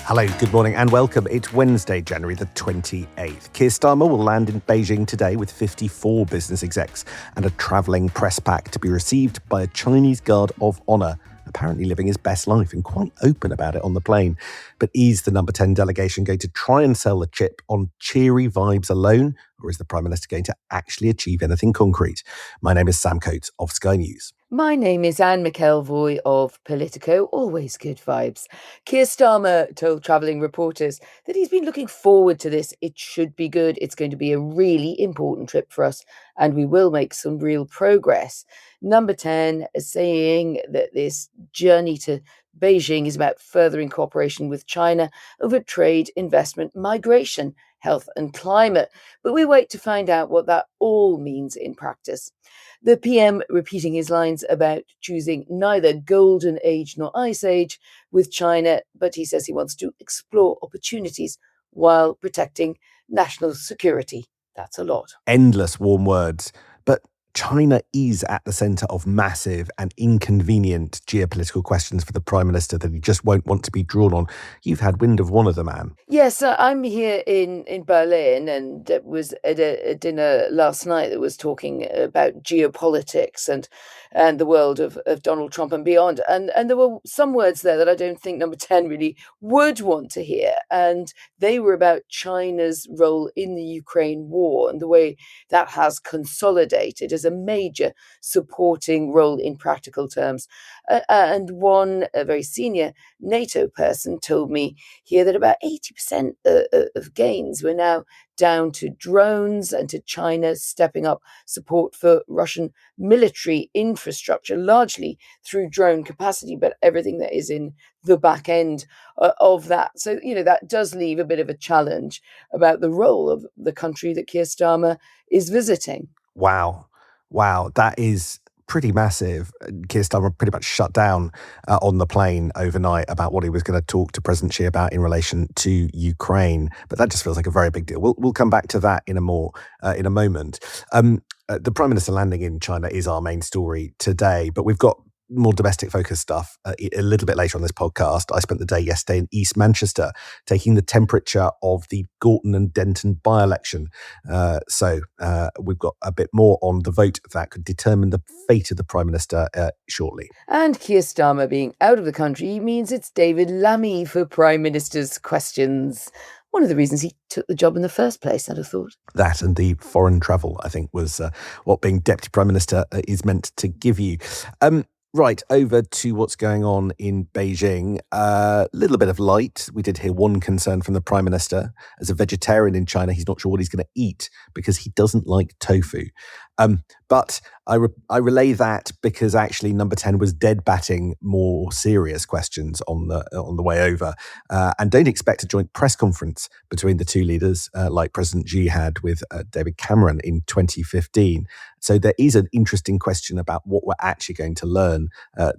Hello, good morning and welcome. It's Wednesday, January the 28th. Keir Starmer will land in Beijing today with 54 business execs and a travelling press pack to be received by a Chinese guard of honour, apparently living his best life and quite open about it on the plane. But is the number 10 delegation going to try and sell the chip on cheery vibes alone, or is the Prime Minister going to actually achieve anything concrete? My name is Sam Coates of Sky News. My name is Anne McElvoy of Politico. Always good vibes. Keir Starmer told travelling reporters that he's been looking forward to this. It should be good. It's going to be a really important trip for us, and we will make some real progress. Number 10 is saying that this journey to Beijing is about furthering cooperation with China over trade, investment, migration, health, and climate. But we wait to find out what that all means in practice. The PM repeating his lines about choosing neither golden age nor ice age with China, but he says he wants to explore opportunities while protecting national security. That's a lot. Endless warm words, but China is at the centre of massive and inconvenient geopolitical questions for the Prime Minister that he just won't want to be drawn on. You've had wind of one of them, Anne. Yes, I'm here in Berlin, and was at a dinner last night that was talking about geopolitics and the world of Donald Trump and beyond. And there were some words there that I don't think number 10 really would want to hear. And they were about China's role in the Ukraine war and the way that has consolidated as a major supporting role in practical terms. And one, a very senior NATO person, told me here that about 80% of gains were now down to drones and to China stepping up support for Russian military infrastructure, largely through drone capacity, but everything that is in the back end of that. So, that does leave a bit of a challenge about the role of the country that Keir Starmer is visiting. Wow, that is pretty massive. Keir Starmer pretty much shut down on the plane overnight about what he was going to talk to President Xi about in relation to Ukraine. But that just feels like a very big deal. We'll come back to that in a moment. The Prime Minister landing in China is our main story today, but we've got more domestic focused stuff a little bit later on this podcast. I spent the day yesterday in East Manchester taking the temperature of the Gorton and Denton by-election. So we've got a bit more on the vote that could determine the fate of the Prime Minister shortly. And Keir Starmer being out of the country means it's David Lammy for Prime Minister's questions. One of the reasons he took the job in the first place, I'd have thought. That and the foreign travel, I think, was what being Deputy Prime Minister is meant to give you. Right, over to what's going on in Beijing. A little bit of light. We did hear one concern from the Prime Minister. As a vegetarian in China, he's not sure what he's going to eat because he doesn't like tofu. But I relay that because actually number 10 was dead batting more serious questions on the way over, and don't expect a joint press conference between the two leaders like President Xi had with David Cameron in 2015. So there is an interesting question about what we're actually going to learn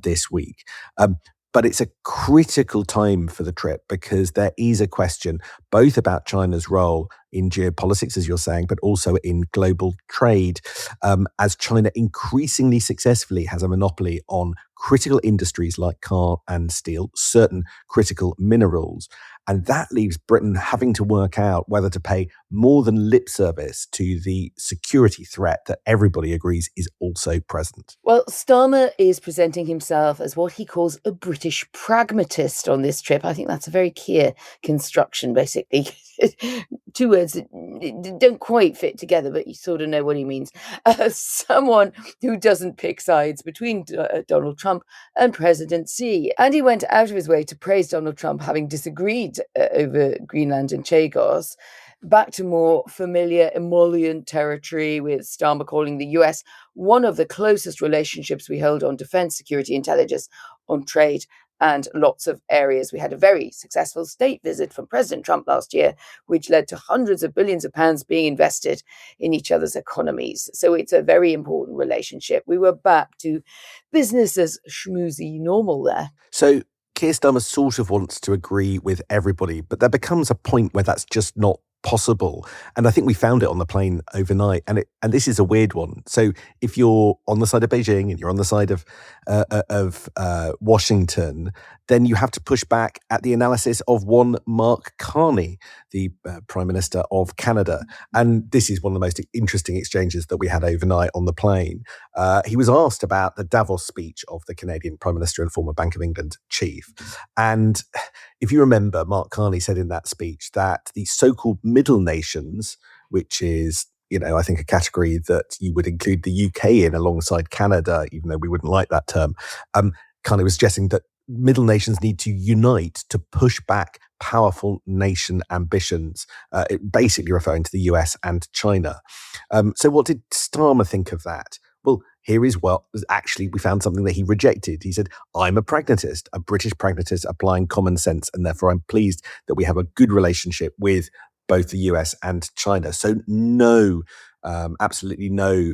this week. But it's a critical time for the trip because there is a question both about China's role in geopolitics, as you're saying, but also in global trade, as China increasingly successfully has a monopoly on critical industries like car and steel, certain critical minerals. And that leaves Britain having to work out whether to pay more than lip service to the security threat that everybody agrees is also present. Well, Starmer is presenting himself as what he calls a British pragmatist on this trip. I think that's a very Keir construction, basically. Two words that don't quite fit together, but you sort of know what he means. Someone who doesn't pick sides between Donald Trump and President Xi. And he went out of his way to praise Donald Trump having disagreed over Greenland and Chagos. Back to more familiar emollient territory, with Starmer calling the US one of the closest relationships we hold on defense, security, intelligence, on trade, and lots of areas. We had a very successful state visit from President Trump last year, which led to hundreds of billions of pounds being invested in each other's economies. So it's a very important relationship. We were back to business as schmoozy normal there. So Keir Starmer sort of wants to agree with everybody, but there becomes a point where that's just not possible. And I think we found it on the plane overnight. And this is a weird one. So if you're on the side of Beijing and you're on the side of Washington, then you have to push back at the analysis of one Mark Carney, the Prime Minister of Canada. And this is one of the most interesting exchanges that we had overnight on the plane. He was asked about the Davos speech of the Canadian Prime Minister and former Bank of England chief. And if you remember, Mark Carney said in that speech that the so-called middle nations, which is, I think a category that you would include the UK in alongside Canada, even though we wouldn't like that term, Carney was suggesting that middle nations need to unite to push back powerful nation ambitions, basically referring to the US and China. So what did Starmer think of that? Well, here is actually we found something that he rejected. He said, I'm a pragmatist, a British pragmatist applying common sense, and therefore I'm pleased that we have a good relationship with both the US and China. So no, absolutely no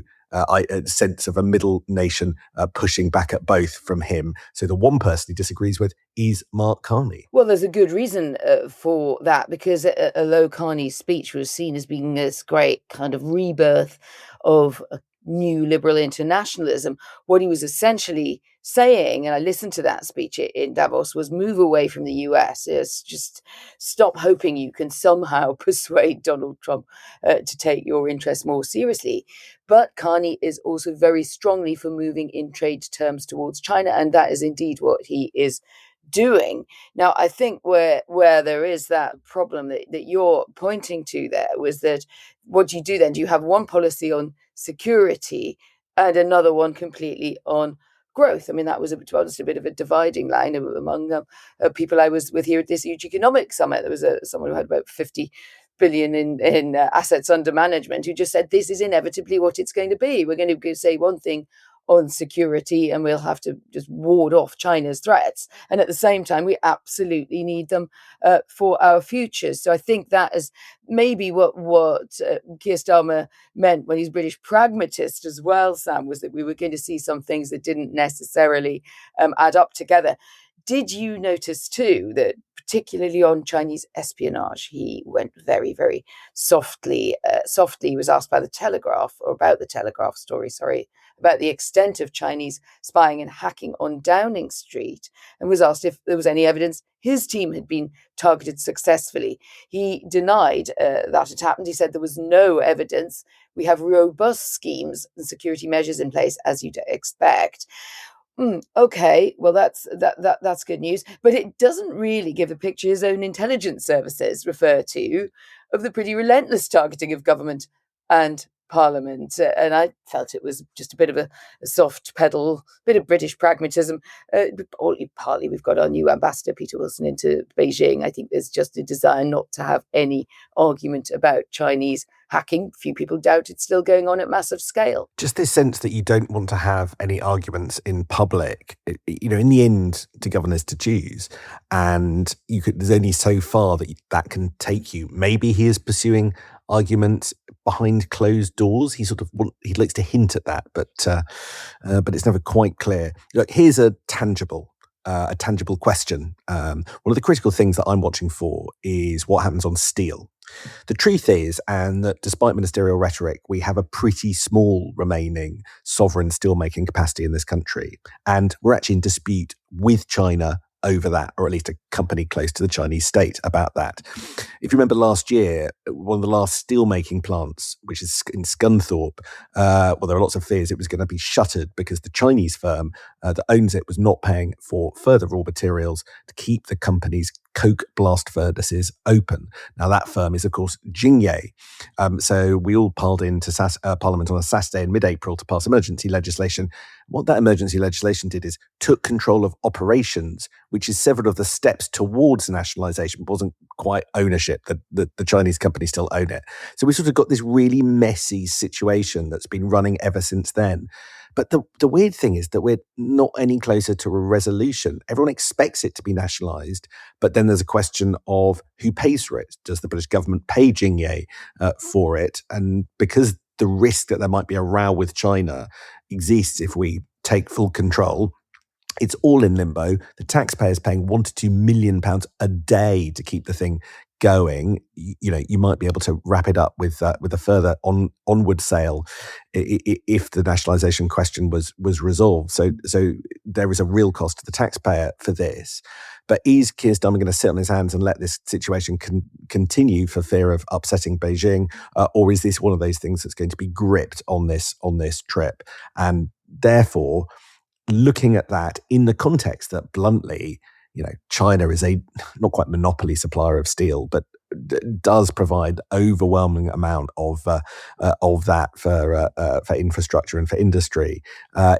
sense of a middle nation pushing back at both from him. So the one person he disagrees with is Mark Carney. Well, there's a good reason for that, because although Carney's speech was seen as being this great kind of rebirth of a new liberal internationalism, what he was essentially saying, and I listened to that speech in Davos, was move away from the US. It's just stop hoping you can somehow persuade Donald Trump to take your interests more seriously. But Carney is also very strongly for moving in trade terms towards China, and that is indeed what he is doing. Now, I think where there is that problem that you're pointing to there was that what do you do then? Do you have one policy on security and another one completely on growth? I mean, that was, to be honest, a bit of a dividing line among people I was with here at this huge economic summit. There was someone who had about 50 billion in assets under management who just said this is inevitably what it's going to be. We're going to say one thing on security and we'll have to just ward off China's threats. And at the same time, we absolutely need them for our futures. So I think that is maybe what Keir Starmer meant when he's British pragmatist as well, Sam, was that we were going to see some things that didn't necessarily add up together. Did you notice too that particularly on Chinese espionage, he went very, very softly. He was asked by the Telegraph, or about the Telegraph story, about the extent of Chinese spying and hacking on Downing Street, and was asked if there was any evidence his team had been targeted successfully. He denied that had happened. He said there was no evidence. We have robust schemes and security measures in place, as you'd expect. Okay, well that's good news, but it doesn't really give a picture his own intelligence services refer to of the pretty relentless targeting of government and Parliament. And I felt it was just a bit of a soft pedal, bit of British pragmatism. Partly we've got our new ambassador, Peter Wilson, into Beijing. I think there's just a desire not to have any argument about Chinese hacking. Few people doubt it's still going on at massive scale. Just this sense that you don't want to have any arguments in public. In the end, to governors to choose, and there's only so far that can take you. Maybe he is pursuing arguments behind closed doors. He likes to hint at that, but it's never quite clear. Look, here's a tangible question. One of the critical things that I'm watching for is what happens on steel. The truth is, and that despite ministerial rhetoric, we have a pretty small remaining sovereign steelmaking capacity in this country. And we're actually in dispute with China over that, or at least a company close to the Chinese state about that. If you remember last year, one of the last steelmaking plants, which is in Scunthorpe, there are lots of fears it was going to be shuttered because the Chinese firm that owns it was not paying for further raw materials to keep the company's coke blast furnaces open. Now, that firm is, of course, Jingye. So we all piled into Parliament on a Saturday in mid-April to pass emergency legislation. What that emergency legislation did is took control of operations, which is several of the steps towards nationalisation, but wasn't quite ownership. The Chinese companies still own it. So we sort of got this really messy situation that's been running ever since then. But the weird thing is that we're not any closer to a resolution. Everyone expects it to be nationalised, but then there's a question of who pays for it. Does the British government pay Jingye for it? And because the risk that there might be a row with China exists if we take full control, it's all in limbo. The taxpayer's paying £1 to £2 million a day to keep the thing going, you might be able to wrap it up with a further onward sail if the nationalisation question was resolved. So there is a real cost to the taxpayer for this. But is Keir Starmer going to sit on his hands and let this situation continue for fear of upsetting Beijing, or is this one of those things that's going to be gripped on this trip? And therefore, looking at that in the context that bluntly, China is a not quite monopoly supplier of steel, but does provide overwhelming amount of that for infrastructure and for industry,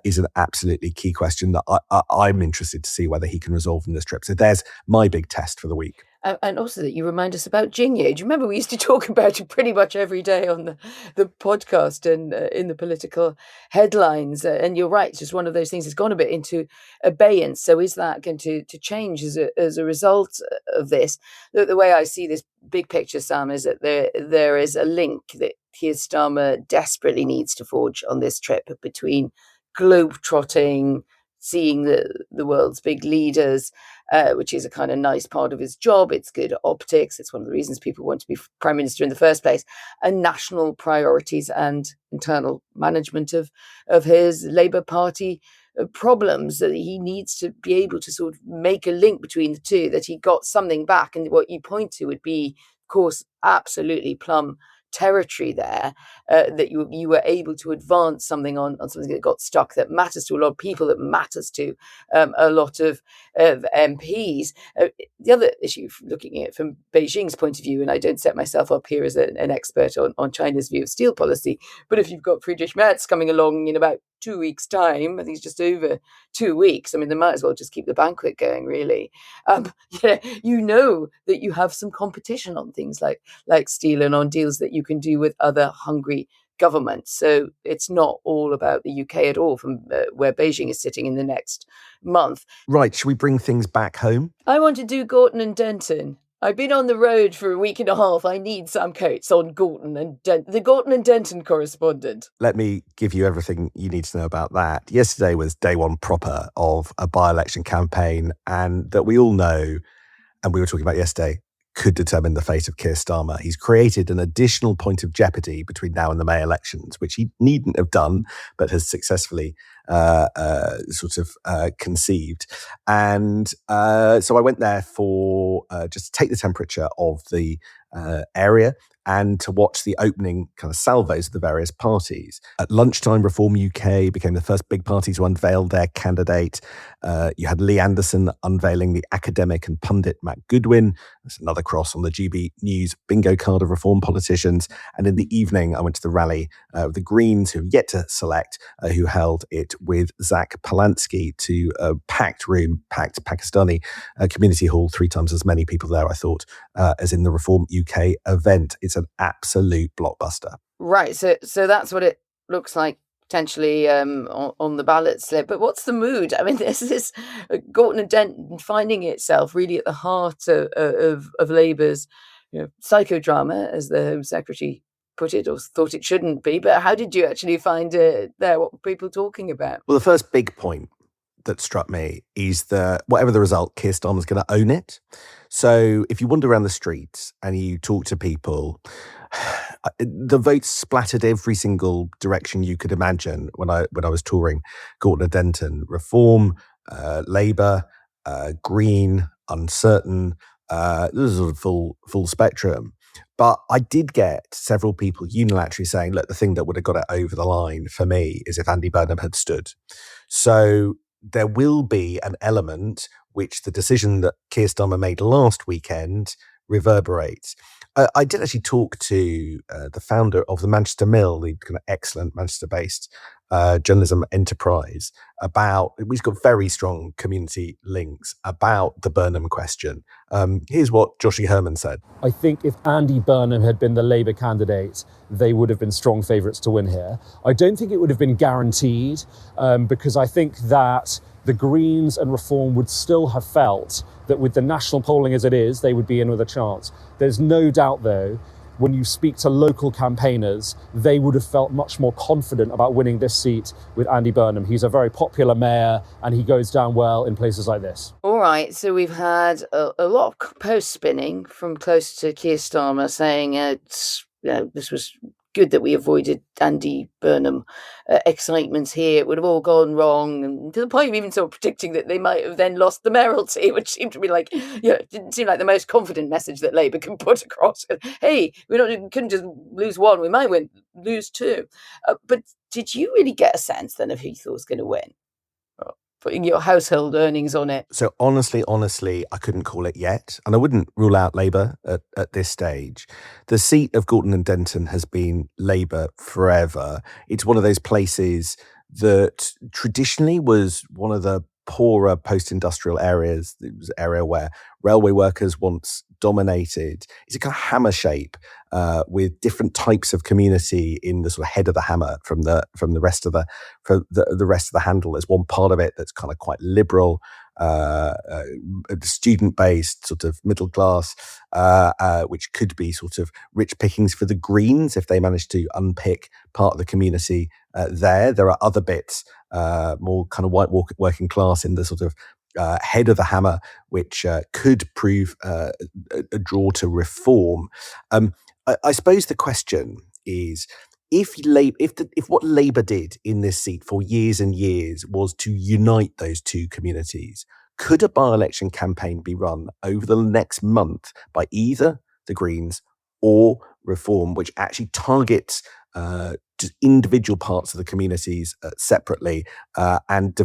is an absolutely key question that I'm interested to see whether he can resolve in this trip. So there's my big test for the week. And also that you remind us about Jingye. Do you remember we used to talk about it pretty much every day on the podcast and in the political headlines? And you're right, it's just one of those things that's gone a bit into abeyance. So is that going to change as a result of this? The way I see this big picture, Sam, is that there is a link that Keir Starmer desperately needs to forge on this trip between globetrotting, seeing the world's big leaders, which is a kind of nice part of his job. It's good optics. It's one of the reasons people want to be prime minister in the first place. And national priorities and internal management of his Labour Party problems, that he needs to be able to sort of make a link between the two, that he got something back. And what you point to would be, of course, absolutely plumb territory there, that you were able to advance something on something that got stuck, that matters to a lot of people, that matters to a lot of MPs. The other issue, looking at it from Beijing's point of view, and I don't set myself up here as an expert on China's view of steel policy, but if you've got Friedrich Merz coming along in about 2 weeks' time, I think it's just over 2 weeks. I mean, they might as well just keep the banquet going, really. You know that you have some competition on things like steel and on deals that you can do with other hungry governments. So it's not all about the UK at all, from where Beijing is sitting in the next month. Right. Should we bring things back home? I want to do Gorton and Denton. I've been on the road for a week and a half. I need Sam Coates on Gorton and Denton, the Gorton and Denton correspondent. Let me give you everything you need to know about that. Yesterday was day one proper of a by-election campaign, and that we all know, and we were talking about yesterday, could determine the fate of Keir Starmer. He's created an additional point of jeopardy between now and the May elections, which he needn't have done, but has successfully conceived. And so I went there for just to take the temperature of the area and to watch the opening kind of salvos of the various parties. At lunchtime, Reform UK became the first big party to unveil their candidate. You had Lee Anderson unveiling the academic and pundit Matt Goodwin. That's another cross on the GB News bingo card of Reform politicians. And in the evening, I went to the rally of the Greens, who have yet to select, who held it with Zach Palansky, to a packed room, packed Pakistani community hall, 3 times as many people there, I thought, as in the Reform UK event. It's an absolute blockbuster. Right, so that's what it looks like potentially on the ballot slip. But what's the mood? I mean, this is Gorton and Denton finding itself really at the heart of Labour's psychodrama, as the Home Secretary put it, or thought it shouldn't be. But how did you actually find it there? What were people talking about? Well, the first big point that struck me is that whatever the result, Keir Starmer's going to own it. So if you wander around the streets and you talk to people, the votes splattered every single direction you could imagine when I was touring Gorton and Denton. Reform, Labour, Green, uncertain. This is a full spectrum. But I did get several people unilaterally saying, look, the thing that would have got it over the line for me is if Andy Burnham had stood. So there will be an element which the decision that Keir Starmer made last weekend reverberates. I did actually talk to the founder of the Manchester Mill, the kind of excellent Manchester-based journalism enterprise, about, we've got very strong community links about the Burnham question. Here's what Joshie Herman said. I think if Andy Burnham had been the Labour candidate, they would have been strong favourites to win here. I don't think it would have been guaranteed, because I think that the Greens and Reform would still have felt that with the national polling as it is, they would be in with a chance. There's no doubt, though, when you speak to local campaigners, they would have felt much more confident about winning this seat with Andy Burnham. He's a very popular mayor and he goes down well in places like this. All right, so we've had a lot of post spinning from close to Keir Starmer saying this was good that we avoided Andy Burnham excitements here. It would have all gone wrong, and to the point of even sort of predicting that they might have then lost the mayoralty, which seemed to be like, it didn't seem like the most confident message that Labour can put across. Hey, couldn't just lose one, we might lose two. But did you really get a sense then of who you thought was going to win? Putting your household earnings on it. So honestly, I couldn't call it yet, and I wouldn't rule out Labour at this stage. The seat of Gorton and Denton has been Labour forever. It's one of those places that traditionally was one of the poorer post-industrial areas. It was an area where railway workers once dominated. It's a kind of hammer shape with different types of community in the sort of head of the hammer from the rest of the rest of the handle. There's one part of it that's kind of quite liberal, student-based, sort of middle class, which could be sort of rich pickings for the Greens if they manage to unpick part of the community there. There are other bits, more kind of white working class in the sort of head of the hammer, which could prove a draw to reform. I suppose the question is, if what Labour did in this seat for years and years was to unite those two communities, could a by-election campaign be run over the next month by either the Greens or Reform, which actually targets just individual parts of the communities separately and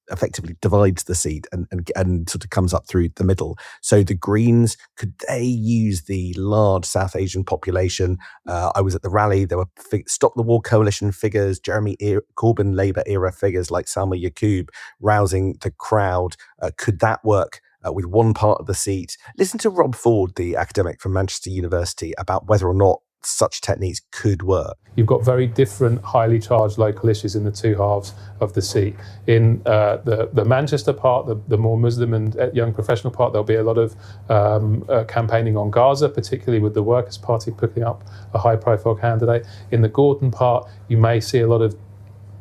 effectively divides the seat and sort of comes up through the middle? So the Greens, could they use the large South Asian population? I was at the rally. There were Stop the War Coalition figures, Jeremy Corbyn Labour era figures like Salma Yaqub rousing the crowd. Could that work with one part of the seat? Listen to Rob Ford, the academic from Manchester University, about whether or not such techniques could work. You've got very different, highly charged local issues in the two halves of the seat. In the Manchester part, the more Muslim and young professional part, there'll be a lot of campaigning on Gaza, particularly with the Workers' Party picking up a high-profile candidate. In the Gorton part, you may see a lot of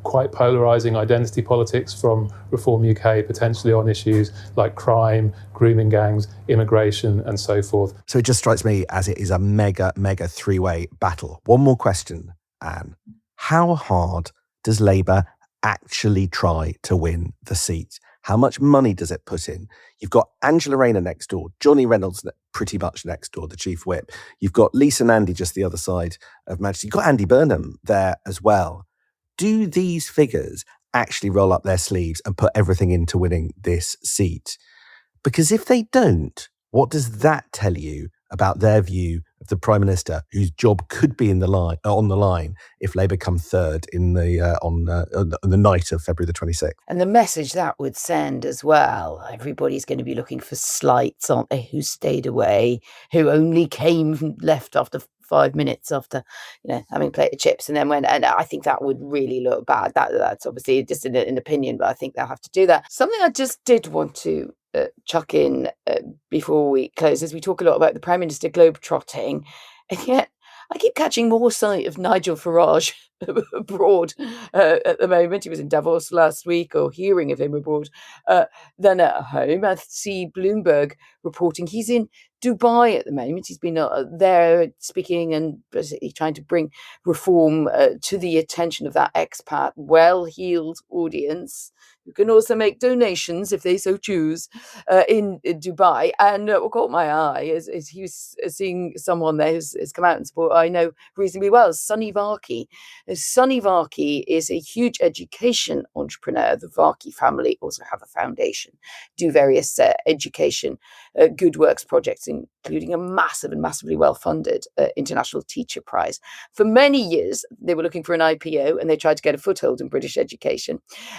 quite polarising identity politics from Reform UK, potentially on issues like crime, grooming gangs, immigration, and so forth. So it just strikes me as it is a mega three-way battle. One more question, Anne. How hard does Labour actually try to win the seat? How much money does it put in? You've got Angela Rayner next door, Johnny Reynolds pretty much next door, the chief whip. You've got Lisa Nandy just the other side of Manchester. You've got Andy Burnham there as well. Do these figures actually roll up their sleeves and put everything into winning this seat? Because if they don't, what does that tell you about their view of the Prime Minister, whose job could be on the line if Labour come third on the night of February the 26th? And the message that would send as well, everybody's going to be looking for slights, aren't they? Who stayed away, who only left after 5 minutes after, having a plate of chips and then went. And I think that would really look bad. That's obviously just an opinion, but I think they'll have to do that. Something I just did want to chuck in before we close, as we talk a lot about the Prime Minister globetrotting, and yet I keep catching more sight of Nigel Farage abroad at the moment. He was in Davos last week, or hearing of him abroad, than at home. I see Bloomberg reporting he's in Dubai at the moment. He's been there speaking and basically trying to bring reform to the attention of that expat, well-heeled audience who can also make donations if they so choose in Dubai. And what caught my eye is he was seeing someone there who's come out and support I know reasonably well, Sunny Varkey. Sunny Varkey is a huge education entrepreneur. The Varkey family also have a foundation, do various education good works projects, including a massive and massively well-funded International Teacher Prize. For many years, they were looking for an IPO and they tried to get a foothold in British education.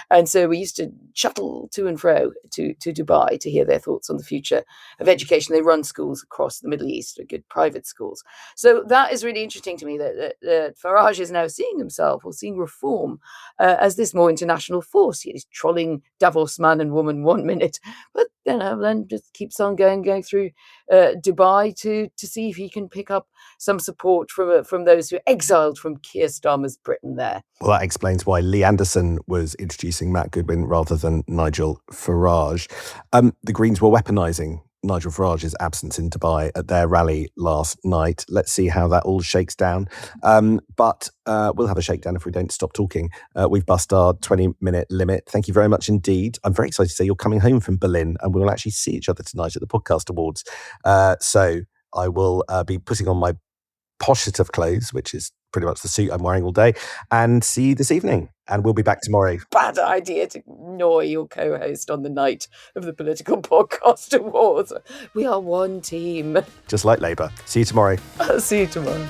And so we used to shuttle to and fro to Dubai to hear their thoughts on the future of education. They run schools across the Middle East, good private schools. So that is really interesting to me that Farage is now seeing himself, or seeing reform, as this more international force. He's trolling Davos man and woman 1 minute, but then just keeps on going through Dubai to see if he can pick up some support from those who are exiled from Keir Starmer's Britain there. Well, that explains why Lee Anderson was introducing Matt Goodwin rather than Nigel Farage. The Greens were weaponising Nigel Farage's absence in Dubai at their rally last night. Let's see how that all shakes down. But we'll have a shakedown if we don't stop talking. We've bust our 20-minute limit. Thank you very much indeed. I'm very excited to say you're coming home from Berlin and we will actually see each other tonight at the Podcast Awards. So I will be putting on my posh set of clothes, which is pretty much the suit I'm wearing all day, and see you this evening. And we'll be back tomorrow. Bad idea to annoy your co-host on the night of the Political Podcast Awards. We are one team. Just like Labour. See you tomorrow. I'll see you tomorrow.